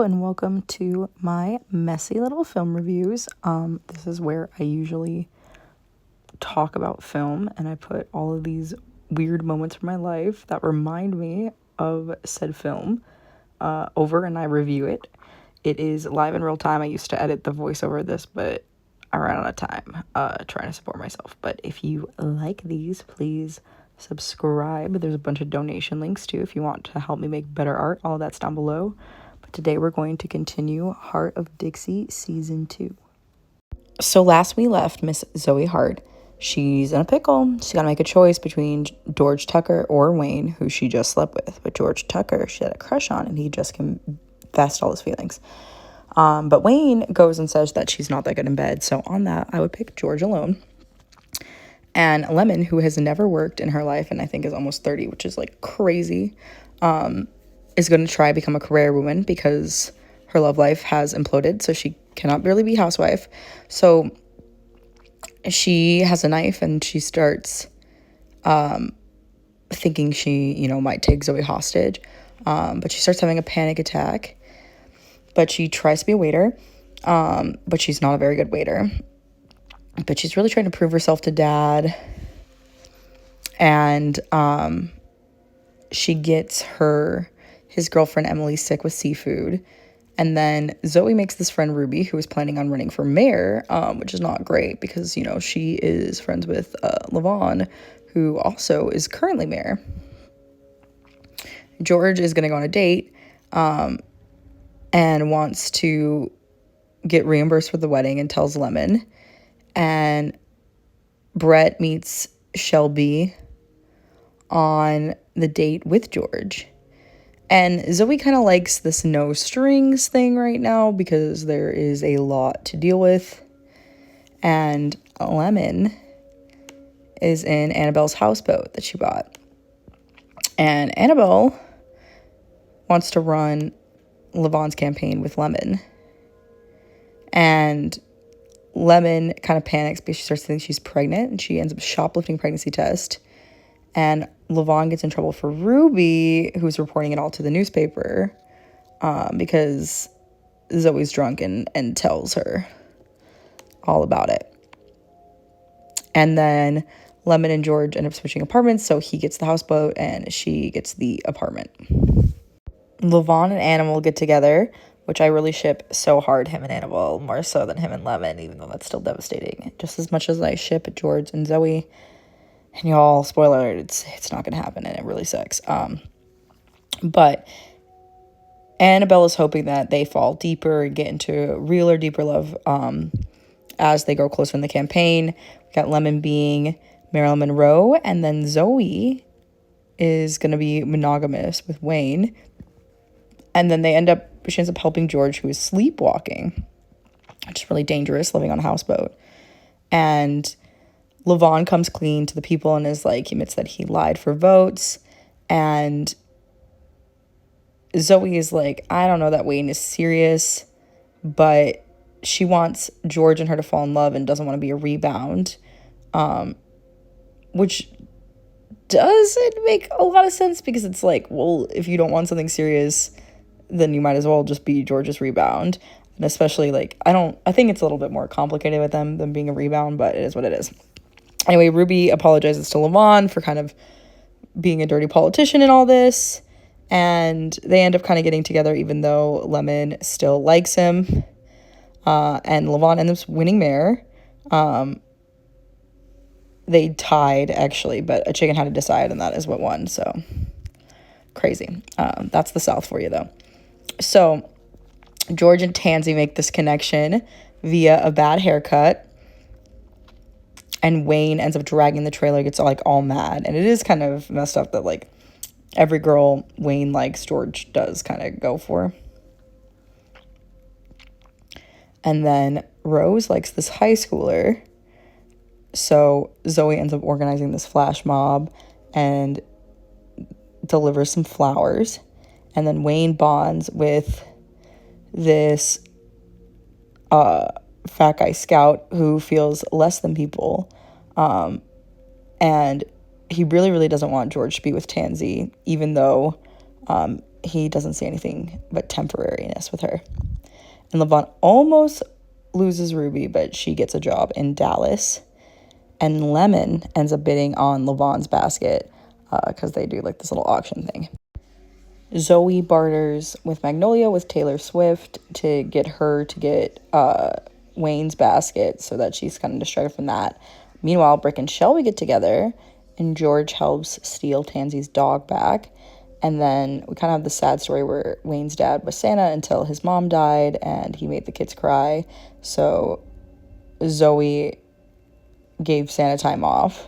and welcome to my messy little film reviews. This is where I usually talk about film, and I put all of these weird moments from my life that remind me of said film over, and I review it. It is live in real time. I used to edit the voiceover of this, but I ran out of time trying to support myself. But if you like these, please subscribe. There's a bunch of donation links too if you want to help me make better art. All of that's down below. But today we're going to continue Hart of Dixie Season 2. So last we left Miss Zoe Hart. She's in a pickle. She's got to make a choice between George Tucker or Wayne, who she just slept with. But George Tucker, she had a crush on, and he just confessed all his feelings. But Wayne goes and says that she's not that good in bed. So on that, I would pick George alone. And Lemon, who has never worked in her life and I think is almost 30, which is like crazy, is going to try to become a career woman because her love life has imploded. So she cannot really be housewife. So she has a knife and she starts thinking she, might take Zoe hostage. But she starts having a panic attack. But she tries to be a waiter, but she's not a very good waiter. But she's really trying to prove herself to Dad. And she gets his girlfriend Emily sick with seafood. And then Zoe makes this friend Ruby, who is planning on running for mayor, which is not great because, she is friends with Levon, who also is currently mayor. George is going to go on a date and wants to get reimbursed for the wedding and tells Lemon. And Brett meets Shelby on the date with George. And Zoe kind of likes this no strings thing right now because there is a lot to deal with. And Lemon is in Annabelle's houseboat that she bought. And Annabelle wants to run Levon's campaign with Lemon. And Lemon kind of panics because she starts to think she's pregnant and she ends up shoplifting pregnancy test. And Levon gets in trouble for Ruby, who's reporting it all to the newspaper because Zoe's drunk and tells her all about it. And then Lemon and George end up switching apartments, so he gets the houseboat and she gets the apartment. Levon and Annabelle get together, which I really ship so hard, him and Annabelle, more so than him and Lemon, even though that's still devastating. Just as much as I ship George and Zoe. And y'all, spoiler alert, it's not going to happen, and it really sucks. But Annabelle is hoping that they fall deeper and get into realer, deeper love as they grow closer in the campaign. We got Lemon being Marilyn Monroe, and then Zoe is going to be monogamous with Wayne. And then she ends up helping George, who is sleepwalking, which is really dangerous, living on a houseboat. And Levon comes clean to the people and he admits that he lied for votes. And Zoe is like, I don't know that Wayne is serious, but she wants George and her to fall in love and doesn't want to be a rebound, which doesn't make a lot of sense because it's like, well, if you don't want something serious, then you might as well just be George's rebound. And especially, I think it's a little bit more complicated with them than being a rebound, but it is what it is. Anyway, Ruby apologizes to Levon for kind of being a dirty politician in all this, and they end up kind of getting together even though Lemon still likes him, and Levon ends up winning mayor. They tied, actually, but a chicken had to decide, and that is what won, so crazy. That's the South for you, though. So George and Tansy make this connection via a bad haircut. And Wayne ends up dragging the trailer, gets all mad. And it is kind of messed up that every girl Wayne likes, George does kind of go for. And then Rose likes this high schooler. So Zoe ends up organizing this flash mob and delivers some flowers. And then Wayne bonds with this fat guy Scout who feels less than people, and he really doesn't want George to be with Tansy, even though he doesn't see anything but temporariness with her. And Levon almost loses Ruby, but she gets a job in Dallas. And Lemon ends up bidding on Levon's basket because they do like this little auction thing. Zoe barters with Magnolia with Taylor Swift to get her to get Wayne's basket so that she's kind of distracted from that. Meanwhile, Brick and Shelby get together and George helps steal Tansy's dog back. And then we kind of have the sad story where Wayne's dad was Santa until his mom died and he made the kids cry. So Zoe gave Santa time off.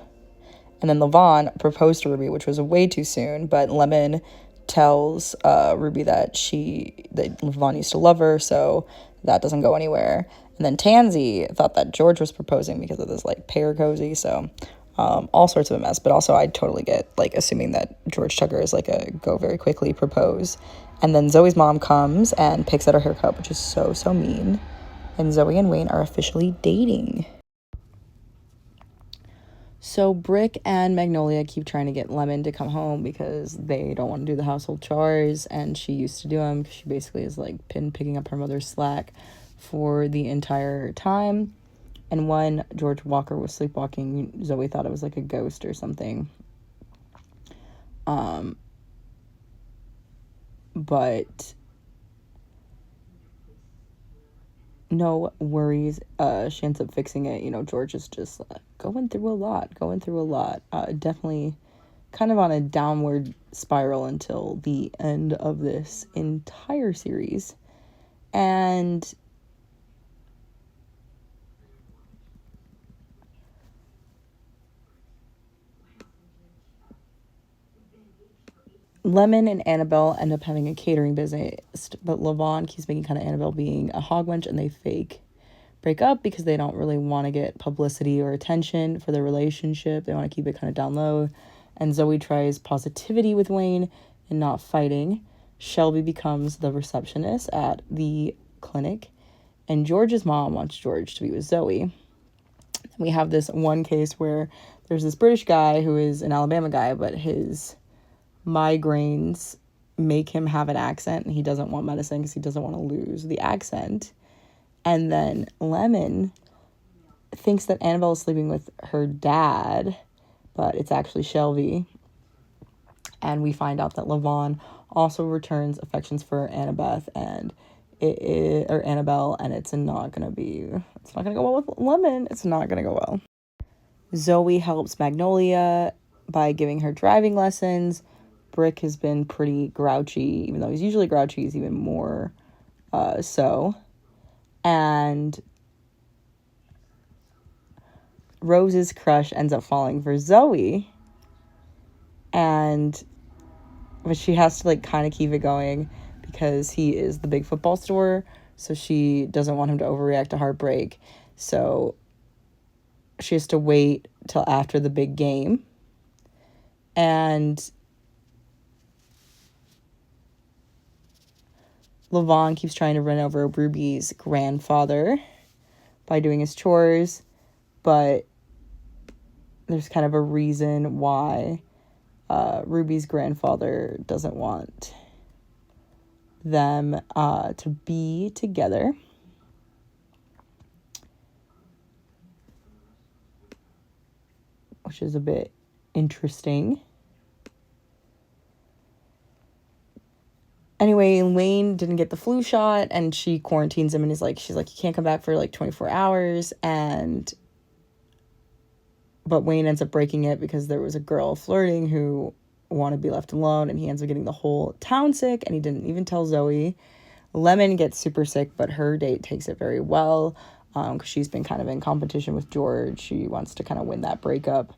And then Levon proposed to Ruby, which was way too soon, but Lemon tells Ruby that Levon used to love her, so that doesn't go anywhere. And then Tansy thought that George was proposing because of this like pear cozy, so all sorts of a mess. But also I totally get like assuming that George Tucker is like a go very quickly propose. And then Zoe's mom comes and picks at her haircut, which is so mean. And Zoe and Wayne are officially dating. So Brick and Magnolia keep trying to get Lemon to come home because they don't want to do the household chores, and she used to do them. She basically is like picking up her mother's slack for the entire time. And when George Walker was sleepwalking, Zoe thought it was like a ghost or something. But no worries. She ends up fixing it. George is just going through a lot. Definitely kind of on a downward spiral until the end of this entire series. And Lemon and Annabelle end up having a catering business, but Levon keeps making kind of Annabelle being a hogwench, and they fake break up because they don't really want to get publicity or attention for their relationship. They want to keep it kind of down low. And Zoe tries positivity with Wayne and not fighting. Shelby becomes the receptionist at the clinic, and George's mom wants George to be with Zoe. We have this one case where there's this British guy who is an Alabama guy, but his migraines make him have an accent, and he doesn't want medicine because he doesn't want to lose the accent. And then Lemon thinks that Annabelle is sleeping with her dad, but it's actually Shelby. And we find out that Levon also returns affections for Annabeth and Annabelle, and it's not gonna go well with Lemon. It's not gonna go well. Zoe helps Magnolia by giving her driving lessons. Brick has been pretty grouchy, even though he's usually grouchy, he's even more so. And Rose's crush ends up falling for Zoe, but she has to like kind of keep it going because he is the big football star, so she doesn't want him to overreact to heartbreak, so she has to wait till after the big game. And Levon keeps trying to run over Ruby's grandfather by doing his chores, but there's kind of a reason why Ruby's grandfather doesn't want them to be together. Which is a bit interesting. Anyway, Wayne didn't get the flu shot, and she quarantines him, and she's like, you can't come back for like 24 hours. But Wayne ends up breaking it because there was a girl flirting who wanted to be left alone, and he ends up getting the whole town sick, and he didn't even tell Zoe. Lemon gets super sick, but her date takes it very well because she's been kind of in competition with George. She wants to kind of win that breakup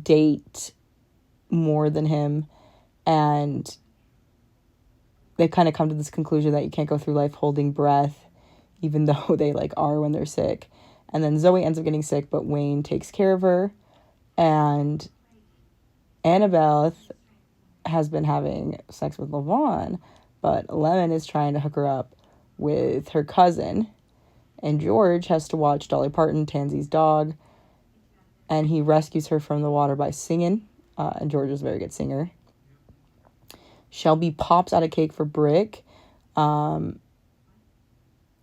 date more than him, and they kind of come to this conclusion that you can't go through life holding breath, even though they are when they're sick. And then Zoe ends up getting sick, but Wayne takes care of her. And Annabelle has been having sex with Levon, but Lemon is trying to hook her up with her cousin. And George has to watch Dolly Parton, Tansy's dog, and he rescues her from the water by singing. And George is a very good singer. Shelby pops out a cake for Brick, and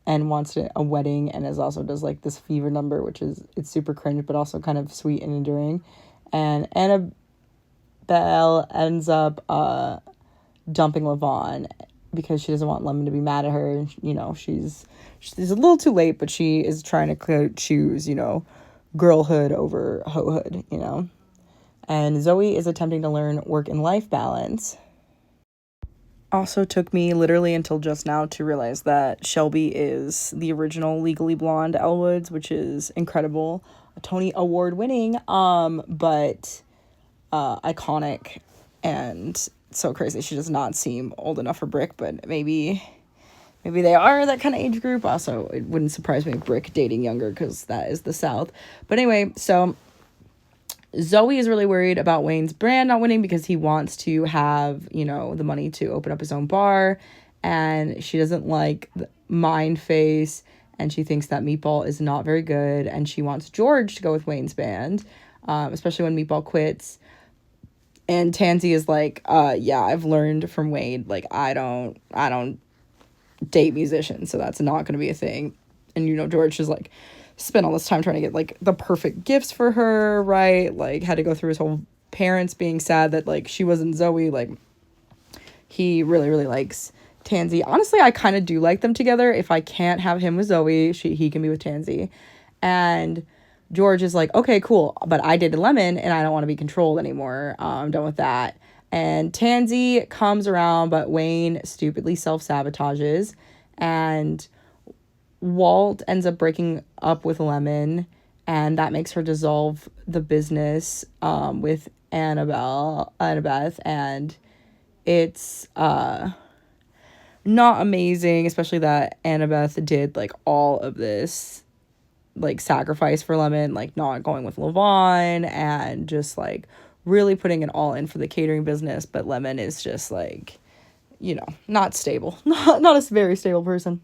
wants a wedding, and also does like this fever number, which is, it's super cringe but also kind of sweet and endearing. And Annabelle ends up dumping Levon because she doesn't want Lemon to be mad at her. You know, she's a little too late, but she is trying to choose, you know, girlhood over hoehood, you know. And Zoe is attempting to learn work and life balance. Also took me literally until just now to realize that Shelby is the original Legally Blonde Elle Woods, which is incredible. A Tony Award winning, but iconic and so crazy. She does not seem old enough for Brick, but maybe they are that kind of age group. Also, it wouldn't surprise me if Brick dating younger, because that is the South. But anyway, so Zoe is really worried about Wayne's brand not winning because he wants to have, you know, the money to open up his own bar, and she doesn't like Mind Face, and she thinks that Meatball is not very good, and she wants George to go with Wayne's band, especially when Meatball quits. And Tansy is like, yeah, I've learned from Wayne, like, I don't date musicians, so that's not going to be a thing. And, you know, George is like, spent all this time trying to get like the perfect gifts for her, right? Like, had to go through his whole parents being sad that like she wasn't Zoe. Like, he really, really likes Tansy. Honestly, I kind of do like them together. If I can't have him with Zoe, he can be with Tansy. And George is like, okay, cool, but I dated Lemon and I don't want to be controlled anymore. I'm done with that. And Tansy comes around, but Wayne stupidly self-sabotages, and Walt ends up breaking up with Lemon, and that makes her dissolve the business with Annabeth, and it's not amazing, especially that Annabeth did like all of this like sacrifice for Lemon, like not going with Levon and just like really putting it all in for the catering business. But Lemon is just like, you know, not stable, not a very stable person.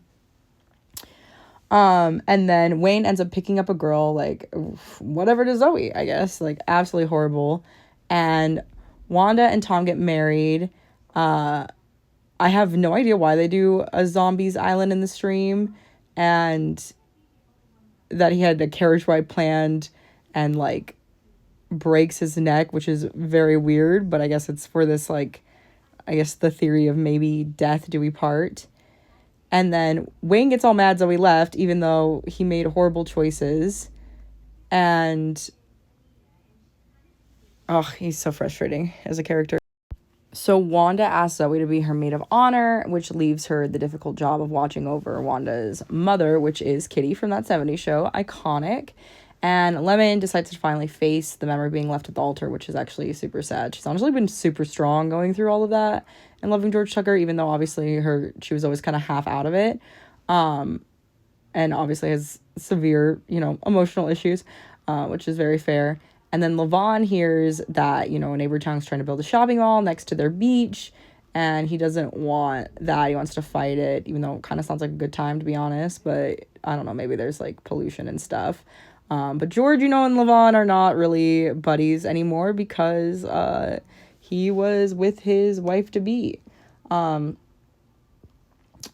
And then Wayne ends up picking up a girl, like, whatever to Zoe, I guess, like, absolutely horrible. And Wanda and Tom get married. I have no idea why they do a zombies island in the stream, and that he had a carriage ride planned and, like, breaks his neck, which is very weird, but I guess it's for this, like, I guess the theory of maybe death do we part. And then Wayne gets all mad Zoe left, even though he made horrible choices. And, oh, he's so frustrating as a character. So Wanda asks Zoe to be her maid of honor, which leaves her the difficult job of watching over Wanda's mother, which is Kitty from That 70s Show. Iconic. And Lemon decides to finally face the memory being left at the altar, which is actually super sad. She's honestly been super strong going through all of that and loving George Tucker, even though obviously she was always kind of half out of it. And obviously has severe, you know, emotional issues, which is very fair. And then Levon hears that, you know, a neighbor town's trying to build a shopping mall next to their beach, and he doesn't want that. He wants to fight it, even though it kind of sounds like a good time, to be honest. But I don't know, maybe there's like pollution and stuff. But George, you know, and Levon are not really buddies anymore because he was with his wife-to-be. And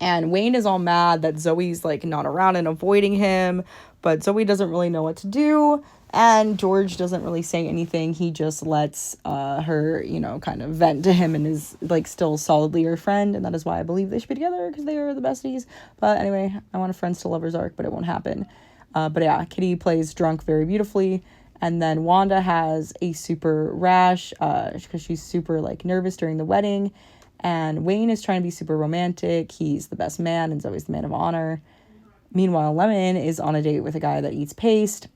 Wayne is all mad that Zoe's, like, not around and avoiding him, but Zoe doesn't really know what to do, and George doesn't really say anything. He just lets her, you know, kind of vent to him and is, like, still solidly her friend, and that is why I believe they should be together, because they are the besties. But anyway, I want a friends to lovers arc, but it won't happen. But yeah, Kitty plays drunk very beautifully, and then Wanda has a super rash because she's super, like, nervous during the wedding. And Wayne is trying to be super romantic. He's the best man and Zoe's the man of honor. Meanwhile, Lemon is on a date with a guy that eats paste.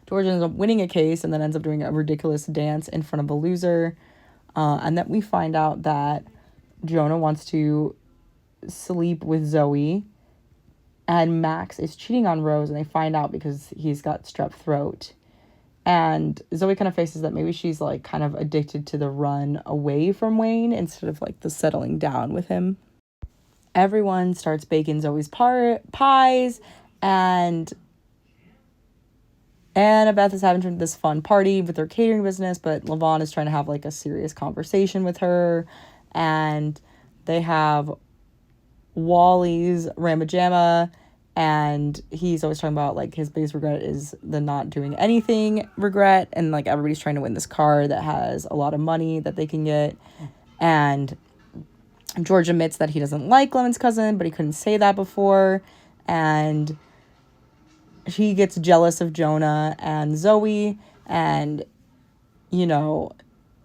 George ends up winning a case and then ends up doing a ridiculous dance in front of a loser. And then we find out that Jonah wants to sleep with Zoe. And Max is cheating on Rose, and they find out because he's got strep throat. And Zoe kind of faces that maybe she's, like, kind of addicted to the run away from Wayne instead of, like, the settling down with him. Everyone starts baking Zoe's pies, and Annabeth is having this fun party with her catering business, but Levon is trying to have, like, a serious conversation with her. and they have Wally's Ramajama, and he's always talking about like his biggest regret is the not doing anything regret, and like everybody's trying to win this car that has a lot of money that they can get. And George admits that he doesn't like Lemon's cousin, but he couldn't say that before, and he gets jealous of Jonah and Zoe, and you know,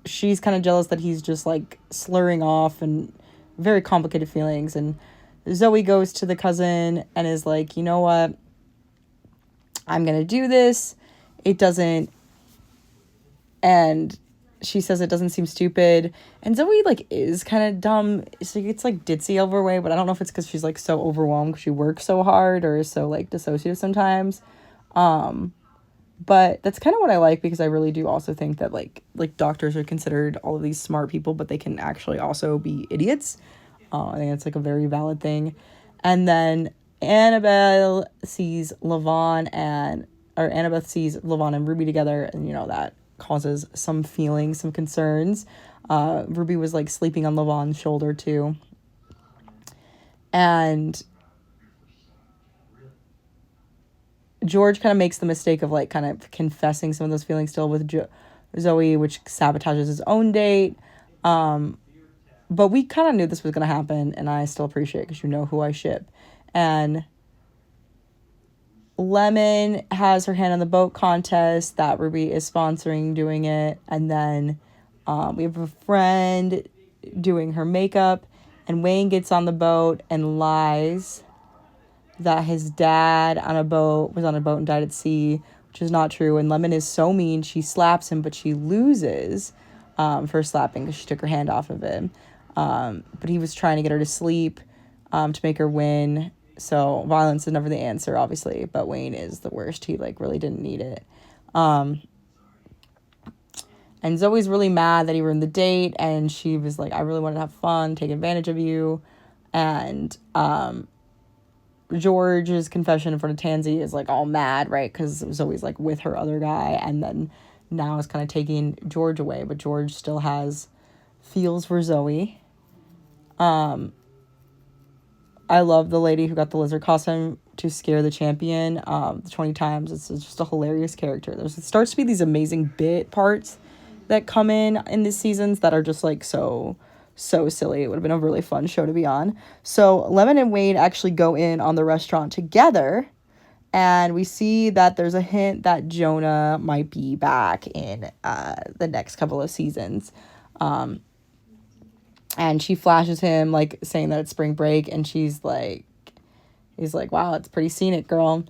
she's kind of jealous that he's just like slurring off, and very complicated feelings. And Zoe goes to the cousin and is like, you know what, I'm gonna do this. It doesn't, and she says it doesn't seem stupid, and Zoe like is kind of dumb. So it's like ditzy over way, but I don't know if it's because she's like so overwhelmed because she works so hard or is so like dissociative sometimes. But that's kind of what I like, because I really do also think that like doctors are considered all of these smart people, but they can actually also be idiots. I think it's like a very valid thing. And then Annabeth sees Lavon and Ruby together, and you know that causes some feelings, some concerns. Ruby was like sleeping on Lavon's shoulder too, and George kind of makes the mistake of like kind of confessing some of those feelings still with Zoe, which sabotages his own date. But we kind of knew this was going to happen, and I still appreciate it because you know who I ship. And Lemon has her hand on the boat contest that Ruby is sponsoring doing it. And then we have a friend doing her makeup, and Wayne gets on the boat and lies that his dad was on a boat and died at sea, which is not true. And Lemon is so mean, she slaps him, but she loses for slapping because she took her hand off of him. But he was trying to get her to sleep to make her win. So violence is never the answer, obviously, but Wayne is the worst. He like really didn't need it. And Zoe's really mad that he ruined the date, and she was like, I really wanted to have fun, take advantage of you. And George's confession in front of Tansy is like all mad, right? Because it was always like with her other guy, and then now is kind of taking George away, but George still has feels for Zoe. I love the lady who got the lizard costume to scare the champion 20 times. It's just a hilarious character. It starts to be these amazing bit parts that come in these seasons that are just like so silly. It would have been a really fun show to be on. So Lemon and Wayne actually go in on the restaurant together, and we see that there's a hint that Jonah might be back in the next couple of seasons. And she flashes him like saying that it's spring break, and he's like, wow, it's pretty scenic, girl.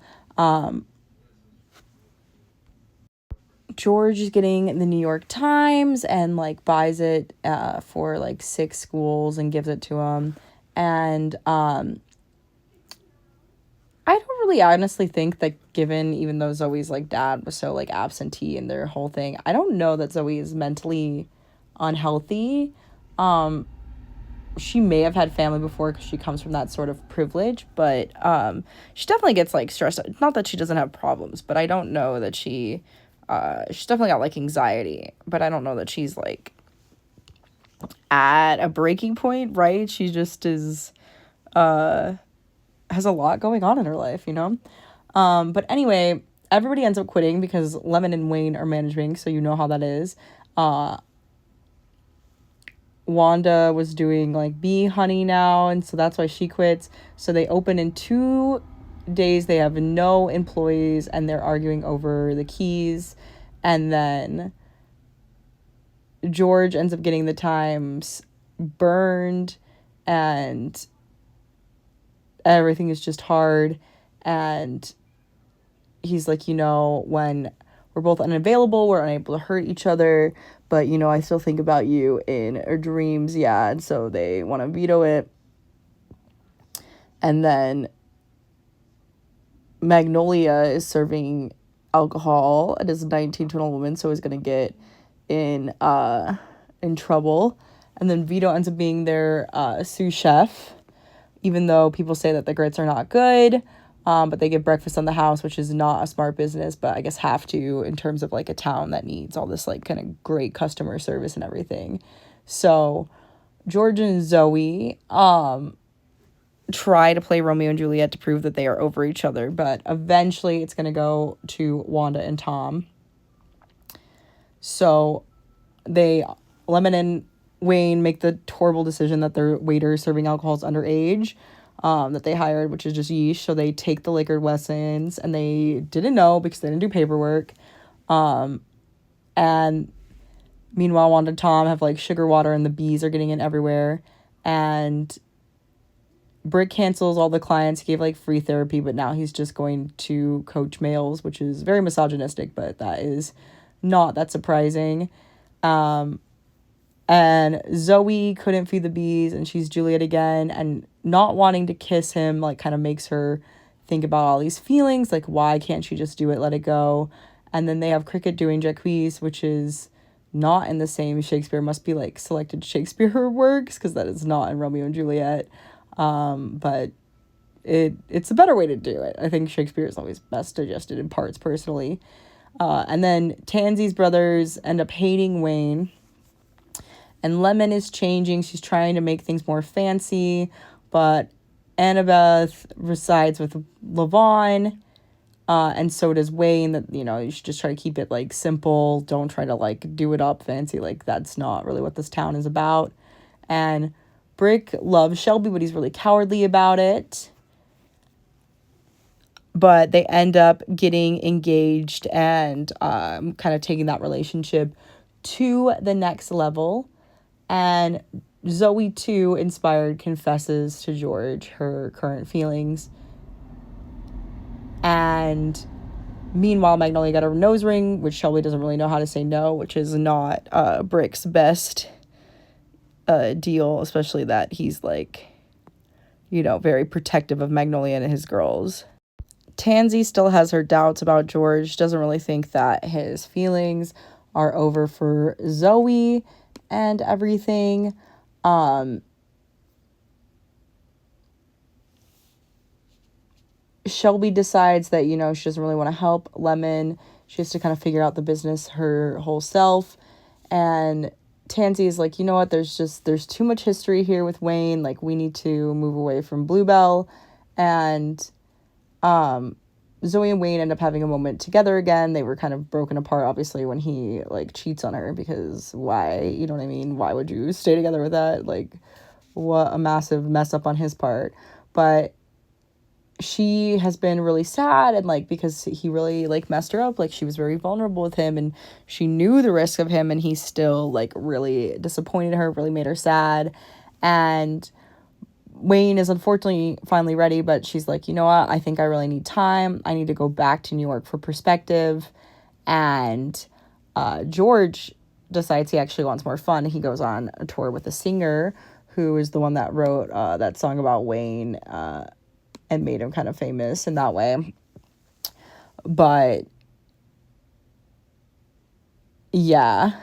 George is getting the New York Times and like buys it for like 6 schools and gives it to him. And I don't really honestly think that, given even though Zoe's like dad was so like absentee in their whole thing, I don't know that Zoe is mentally unhealthy. She may have had family before because she comes from that sort of privilege, but she definitely gets like stressed out. Not that she doesn't have problems, but I don't know that she's definitely got like anxiety, but I don't know that she's like at a breaking point, right? She just is has a lot going on in her life, you know. But anyway, everybody ends up quitting because Lemon and Wayne are managing, so you know how that is. Wanda was doing like bee honey now, and so that's why she quits. So they open in 2 days. They have no employees, and they're arguing over the keys. And then George ends up getting the Times burned, and everything is just hard. And he's like, you know, when we're both unavailable, we're unable to hurt each other, but, you know, I still think about you in our dreams, yeah, and so they want to veto it. And then Magnolia is serving alcohol and is a 19-year-old woman, so is going to get in trouble. And then Vito ends up being their sous chef, even though people say that the grits are not good. But they get breakfast on the house, which is not a smart business, but I guess have to in terms of like a town that needs all this like kind of great customer service and everything. So George and Zoe try to play Romeo and Juliet to prove that they are over each other, but eventually it's going to go to Wanda and Tom. So Lemon and Wayne make the horrible decision that their waiter serving alcohol is underage, that they hired, which is just yeesh. So they take the liquor lessons, and they didn't know because they didn't do paperwork. And meanwhile, Wanda and Tom have like sugar water, and the bees are getting in everywhere. And Brick cancels all the clients. He gave like free therapy, but now he's just going to coach males, which is very misogynistic, but that is not that surprising. And Zoe couldn't feed the bees, and she's Juliet again, and not wanting to kiss him like kind of makes her think about all these feelings, like why can't she just do it, let it go. And then they have Cricket doing Jacques, which is not in the same Shakespeare, must be like selected Shakespeare works, because that is not in Romeo and Juliet. But it's a better way to do it. I think Shakespeare is always best digested in parts, personally. And then Tansy's brothers end up hating Wayne. And Lemon is changing. She's trying to make things more fancy. But Annabeth resides with Levon. And so does Wayne. That, you should just try to keep it, like, simple. Don't try to, like, do it up fancy. Like, that's not really what this town is about. And Brick loves Shelby, but he's really cowardly about it. But they end up getting engaged and kind of taking that relationship to the next level. And Zoe, too, inspired, confesses to George her current feelings. And meanwhile, Magnolia got a nose ring, which Shelby doesn't really know how to say no, which is not Brick's best deal, especially that he's like, very protective of Magnolia and his girls. Tansy still has her doubts about George, doesn't really think that his feelings are over for Zoe and everything. Shelby decides that, she doesn't really want to help Lemon. She has to kind of figure out the business her whole self. And Tansy is like, you know what, there's too much history here with Wayne. Like, we need to move away from Bluebell. And Zoe and Wayne end up having a moment together again. They were kind of broken apart, obviously, when he, like, cheats on her, because why? You know what I mean? Why would you stay together with that? Like, what a massive mess up on his part. But she has been really sad, and, like, because he really, like, messed her up. Like, she was very vulnerable with him, and she knew the risk of him, and he still, like, really disappointed her, really made her sad. And Wayne is unfortunately finally ready, but she's like, you know what, I think I really need time. I need to go back to New York for perspective. And George decides he actually wants more fun. He goes on a tour with a singer who is the one that wrote that song about Wayne and made him kind of famous in that way. But yeah.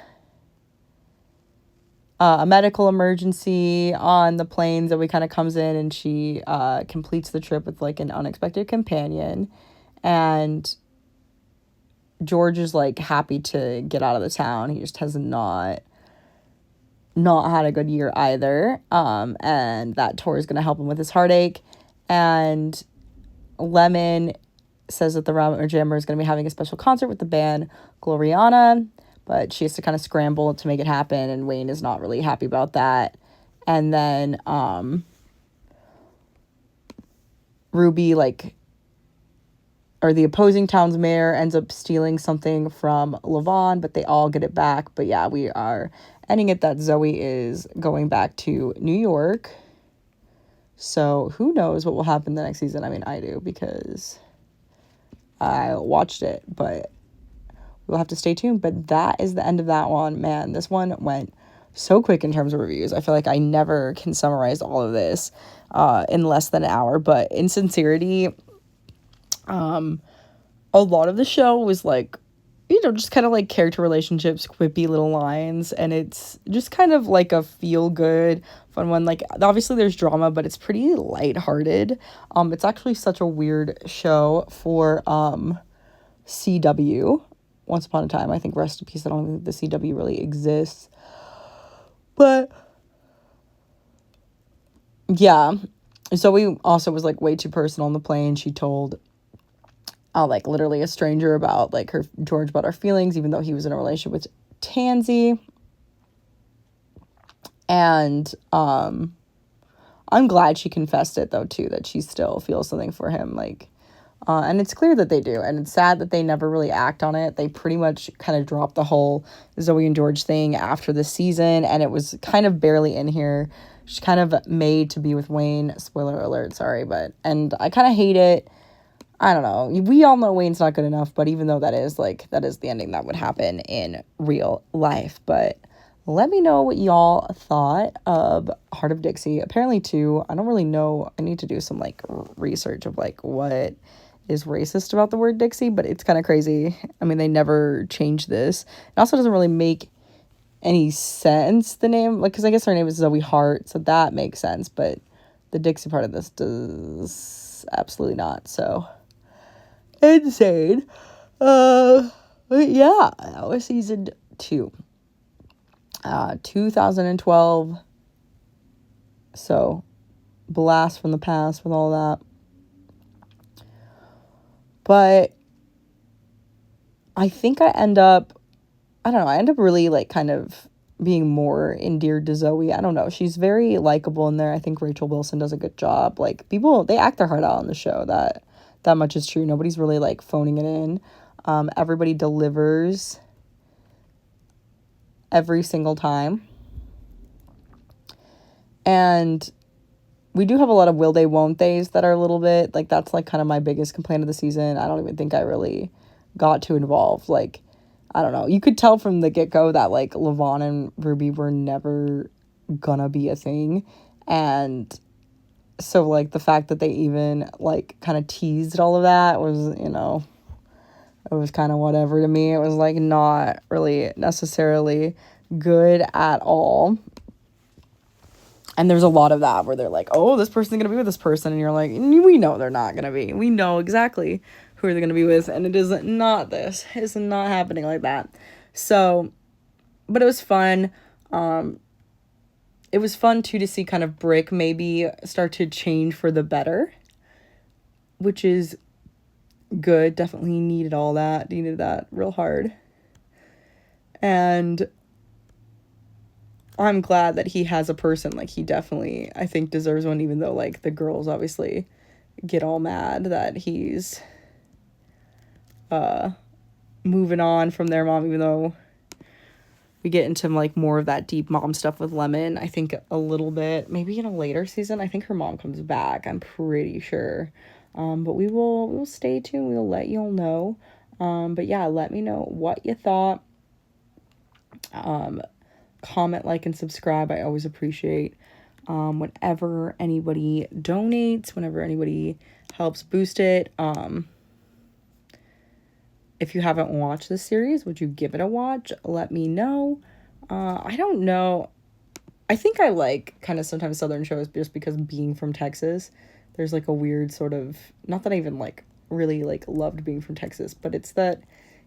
A medical emergency on the plane. Zoe kind of comes in, and she completes the trip with, like, an unexpected companion. And George is, like, happy to get out of the town. He just has not had a good year either. And that tour is going to help him with his heartache. And Lemon says that the Rammer Jammer is going to be having a special concert with the band Gloriana, but she has to kind of scramble to make it happen, and Wayne is not really happy about that. And then Ruby, like, or the opposing town's mayor, ends up stealing something from Levon, but they all get it back. But yeah, we are ending it that Zoe is going back to New York. So who knows what will happen the next season? I mean, I do, because I watched it, but we'll have to stay tuned. But that is the end of that one. Man, this one went so quick in terms of reviews. I feel like I never can summarize all of this in less than an hour. But in sincerity, a lot of the show was like, just kind of like character relationships, quippy little lines, and it's just kind of like a feel-good, fun one. Like, obviously there's drama, but it's pretty lighthearted. It's actually such a weird show for CW. Once Upon a Time, I think, rest in peace, I don't think the CW really exists. But yeah. Zoe also was like way too personal on the plane. She told like literally a stranger about like her George about her feelings, even though he was in a relationship with Tansy. And I'm glad she confessed it though too, that she still feels something for him. Like, and it's clear that they do, and it's sad that they never really act on it. They pretty much kind of dropped the whole Zoe and George thing after the season, and it was kind of barely in here. She's kind of made to be with Wayne. Spoiler alert, sorry, and I kind of hate it. I don't know. We all know Wayne's not good enough, but even though that is the ending that would happen in real life. But let me know what y'all thought of Heart of Dixie. Apparently, too, I don't really know. I need to do some like research of like what is racist about the word Dixie, but it's kind of crazy. I mean, they never changed this. It also doesn't really make any sense, the name, like, because I guess her name is Zoe Hart, so that makes sense, but the Dixie part of this does absolutely not. So insane. But yeah, that was season 2. 2012. So blast from the past with all that. But I think I end up really like kind of being more endeared to Zoe. I don't know. She's very likable in there. I think Rachel Wilson does a good job. Like, people, they act their heart out on the show. That much is true. Nobody's really like phoning it in. Everybody delivers every single time. And we do have a lot of will they, won't theys that are a little bit, like, that's, like, kind of my biggest complaint of the season. I don't even think I really got too involved. Like, I don't know. You could tell from the get-go that, like, Levon and Ruby were never gonna be a thing. And so, like, the fact that they even, like, kind of teased all of that was, you know, it was kind of whatever to me. It was, like, not really necessarily good at all. And there's a lot of that where they're like, oh, this person's going to be with this person. And you're like, we know they're not going to be. We know exactly who they're going to be with. And it is not this. It's not happening like that. So, but it was fun. It was fun, too, to see kind of Brick maybe start to change for the better, which is good. Definitely needed all that. Needed that real hard. And I'm glad that he has a person. Like, he definitely, I think, deserves one, even though, like, the girls obviously get all mad that he's moving on from their mom, even though we get into, like, more of that deep mom stuff with Lemon. I think a little bit, maybe in a later season, I think her mom comes back, I'm pretty sure. But we'll stay tuned. We'll let you all know. But yeah, let me know what you thought. Comment, like, and subscribe. I always appreciate whenever anybody donates, whenever anybody helps boost it. If you haven't watched this series, would you give it a watch? Let me know. I don't know. I think I like kind of sometimes Southern shows just because being from Texas, there's like a weird sort of, not that I even like really like loved being from Texas, but it's that,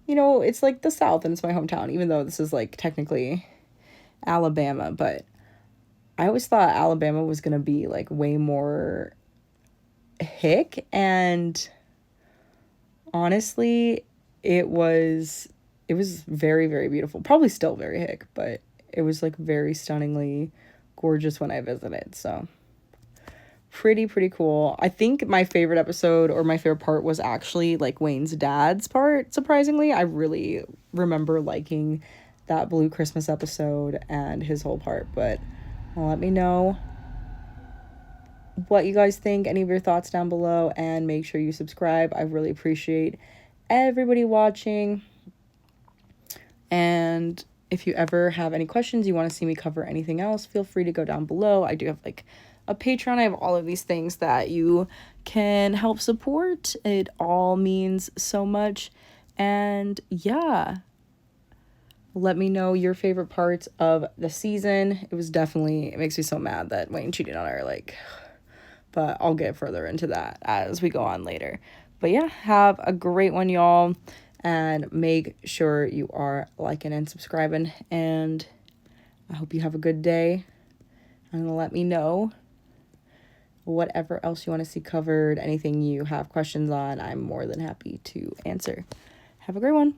you know, it's like the South and it's my hometown, even though this is like technically Alabama. But I always thought Alabama was gonna be like way more hick, and honestly it was very, very beautiful. Probably still very hick, but it was like very stunningly gorgeous when I visited. So pretty cool. I think my favorite episode, or my favorite part, was actually like Wayne's dad's part. Surprisingly, I really remember liking that Blue Christmas episode and his whole part. But let me know what you guys think, any of your thoughts down below, and make sure you subscribe. I really appreciate everybody watching. And if you ever have any questions, you want to see me cover anything else, feel free to go down below. I do have like a Patreon. I have all of these things that you can help support. It all means so much. And yeah, let me know your favorite parts of the season. It makes me so mad that Wayne cheated on her, like, but I'll get further into that as we go on later. But yeah, have a great one, y'all, and make sure you are liking and subscribing, and I hope you have a good day, and let me know whatever else you want to see covered, anything you have questions on, I'm more than happy to answer. Have a great one.